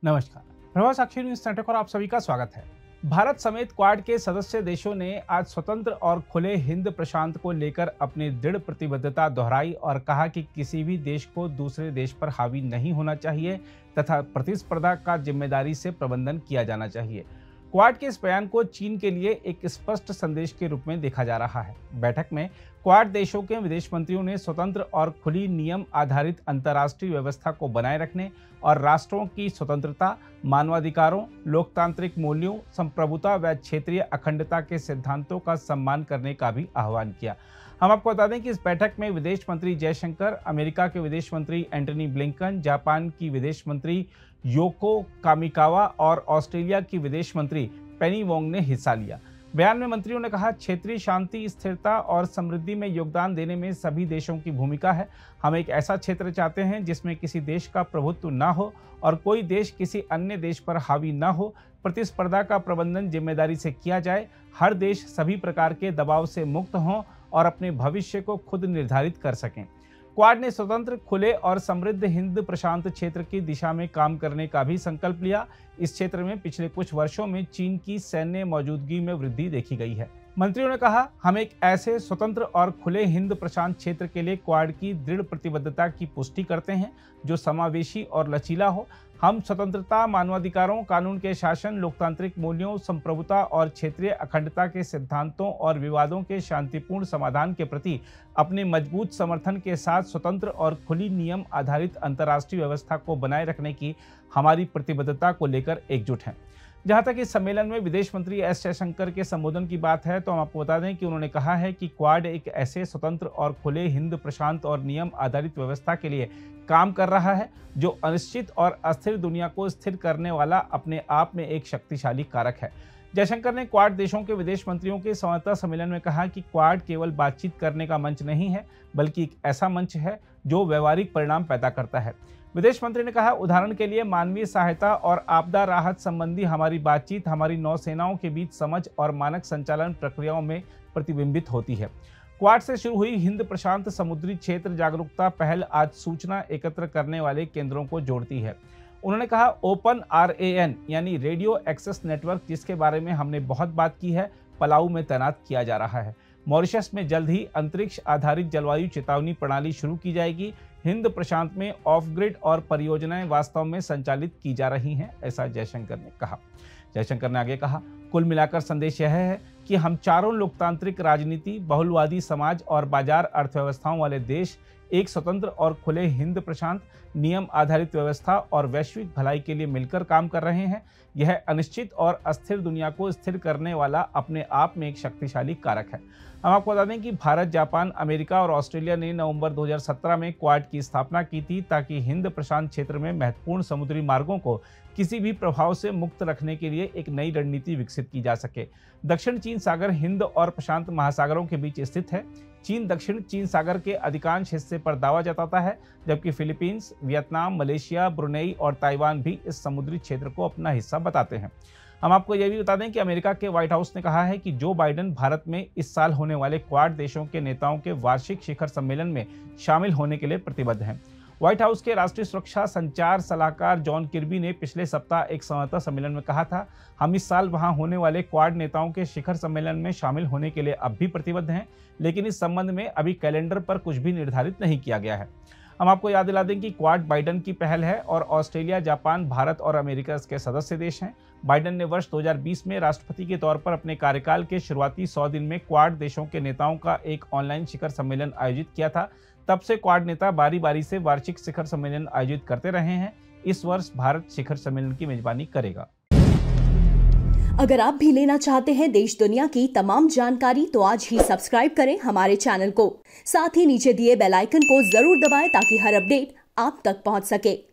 नमस्कार, प्रभाव साक्षी news network और आप सभी का स्वागत है। भारत समेत क्वाड के सदस्य देशों ने आज स्वतंत्र और खुले हिंद प्रशांत को लेकर अपनी दृढ़ प्रतिबद्धता दोहराई और कहा कि किसी भी देश को दूसरे देश पर हावी नहीं होना चाहिए तथा प्रतिस्पर्धा का जिम्मेदारी से प्रबंधन किया जाना चाहिए। क्वाड के इस बयान को चीन के लिए एक स्पष्ट संदेश के रूप में देखा जा रहा है। बैठक में क्वाड देशों के विदेश मंत्रियों ने स्वतंत्र और खुली नियम आधारित अंतर्राष्ट्रीय व्यवस्था को बनाए रखने और राष्ट्रों की स्वतंत्रता, मानवाधिकारों, लोकतांत्रिक मूल्यों, संप्रभुता व क्षेत्रीय अखंडता के सिद्धांतों का सम्मान करने का भी आह्वान किया। हम आपको बता दें कि इस बैठक में विदेश मंत्री जयशंकर, अमेरिका के विदेश मंत्री एंटनी ब्लिंकन, जापान की विदेश मंत्री योको कामिकावा और ऑस्ट्रेलिया की विदेश मंत्री पेनी वोंग ने हिस्सा लिया। बयान में मंत्रियों ने कहा, क्षेत्रीय शांति, स्थिरता और समृद्धि में योगदान देने में सभी देशों की भूमिका है। हम एक ऐसा क्षेत्र चाहते हैं जिसमें किसी देश का प्रभुत्व न हो और कोई देश किसी अन्य देश पर हावी न हो। प्रतिस्पर्धा का प्रबंधन जिम्मेदारी से किया जाए। हर देश सभी प्रकार के दबाव से मुक्त हों और अपने भविष्य को खुद निर्धारित कर सकें। क्वाड ने स्वतंत्र, खुले और समृद्ध हिंद प्रशांत क्षेत्र की दिशा में काम करने का भी संकल्प लिया। इस क्षेत्र में पिछले कुछ वर्षों में चीन की सैन्य मौजूदगी में वृद्धि देखी गई है। मंत्रियों ने कहा, हम एक ऐसे स्वतंत्र और खुले हिंद प्रशांत क्षेत्र के लिए क्वाड की दृढ़ प्रतिबद्धता की पुष्टि करते हैं जो समावेशी और लचीला हो। हम स्वतंत्रता, मानवाधिकारों, कानून के शासन, लोकतांत्रिक मूल्यों, संप्रभुता और क्षेत्रीय अखंडता के सिद्धांतों और विवादों के शांतिपूर्ण समाधान के प्रति अपने मजबूत समर्थन के साथ स्वतंत्र और खुली नियम आधारित अंतर्राष्ट्रीय व्यवस्था को बनाए रखने की हमारी प्रतिबद्धता को लेकर एकजुट हैं। जहां तक इस सम्मेलन में विदेश मंत्री एस जयशंकर के संबोधन की बात है तो हम आपको बता दें कि उन्होंने कहा है कि क्वाड एक ऐसे स्वतंत्र और खुले हिंद प्रशांत और नियम आधारित व्यवस्था के लिए काम कर रहा है जो अनिश्चित और अस्थिर दुनिया को स्थिर करने वाला अपने आप में एक शक्तिशाली कारक है। जयशंकर ने क्वाड देशों के विदेश मंत्रियों के संवाददाता सम्मेलन में कहा कि क्वाड केवल बातचीत करने का मंच नहीं है बल्कि एक ऐसा मंच है जो व्यवहारिक परिणाम पैदा करता है। विदेश मंत्री ने कहा, उदाहरण के लिए मानवीय सहायता और आपदा राहत संबंधी हमारी बातचीत हमारी नौसेनाओं के बीच समझ और मानक संचालन प्रक्रियाओं में प्रतिबिंबित होती है। क्वाड से शुरू हुई हिंद प्रशांत समुद्री क्षेत्र जागरूकता पहल आज सूचना एकत्र करने वाले केंद्रों को जोड़ती है। उन्होंने कहा, ओपन RAN यानी रेडियो एक्सेस नेटवर्क, जिसके बारे में हमने बहुत बात की है, पलाऊ में तैनात किया जा रहा है। मॉरिशस में जल्द ही अंतरिक्ष आधारित जलवायु चेतावनी प्रणाली शुरू की जाएगी। हिंद प्रशांत में ऑफ ग्रिड और परियोजनाएं वास्तव में संचालित की जा रही हैं, ऐसा जयशंकर ने कहा। जयशंकर ने आगे कहा, कुल मिलाकर संदेश यह है कि हम चारों लोकतांत्रिक राजनीति, बहुलवादी समाज और बाजार अर्थव्यवस्थाओं वाले देश एक स्वतंत्र और खुले हिंद प्रशांत, नियम आधारित व्यवस्था और वैश्विक भलाई के लिए मिलकर काम कर रहे हैं। यह अनिश्चित और अस्थिर दुनिया को स्थिर करने वाला अपने आप में एक शक्तिशाली कारक है। हम आपको बता दें कि भारत, जापान, अमेरिका और ऑस्ट्रेलिया ने नवंबर 2017 में क्वाड की स्थापना की थी ताकि हिंद प्रशांत क्षेत्र में महत्वपूर्ण समुद्री मार्गों को किसी भी प्रभाव से मुक्त रखने के लिए एक नई रणनीति विकसित की जा सके। दक्षिण चीन सागर हिंद और प्रशांत महासागरों के बीच स्थित है। चीन दक्षिण चीन सागर के अधिकांश हिस्से पर दावा जताता है, जबकि फिलीपींस, वियतनाम, मलेशिया, ब्रुनेई और ताइवान भी इस समुद्री क्षेत्र को अपना हिस्सा बताते हैं। हम आपको यह भी बता दें कि अमेरिका के व्हाइट हाउस ने कहा है कि जो बाइडेन भारत में इस साल होने वाले क्वाड देशों के नेताओं के वार्षिक शिखर सम्मेलन में शामिल होने के लिए प्रतिबद्ध हैं। व्हाइट हाउस के राष्ट्रीय सुरक्षा संचार सलाहकार जॉन किर्बी ने पिछले सप्ताह एक संवाददाता सम्मेलन में कहा था, हम इस साल वहां होने वाले क्वाड नेताओं के शिखर सम्मेलन में शामिल होने के लिए अब भी प्रतिबद्ध हैं, लेकिन इस संबंध में अभी कैलेंडर पर कुछ भी निर्धारित नहीं किया गया है। हम आपको याद दिला दें कि क्वाड बाइडेन की पहल है और ऑस्ट्रेलिया, जापान, भारत और अमेरिका इसके सदस्य देश हैं। बाइडेन ने वर्ष 2020 में राष्ट्रपति के तौर पर अपने कार्यकाल के शुरुआती 100 दिन में क्वाड देशों के नेताओं का एक ऑनलाइन शिखर सम्मेलन आयोजित किया था। तब से क्वाड नेता बारी बारी से वार्षिक शिखर सम्मेलन आयोजित करते रहे हैं। इस वर्ष भारत शिखर सम्मेलन की मेजबानी करेगा। अगर आप भी लेना चाहते हैं देश दुनिया की तमाम जानकारी तो आज ही सब्सक्राइब करें हमारे चैनल को। साथ ही नीचे दिए बेल आइकन को जरूर दबाएं ताकि हर अपडेट आप तक पहुंच सके।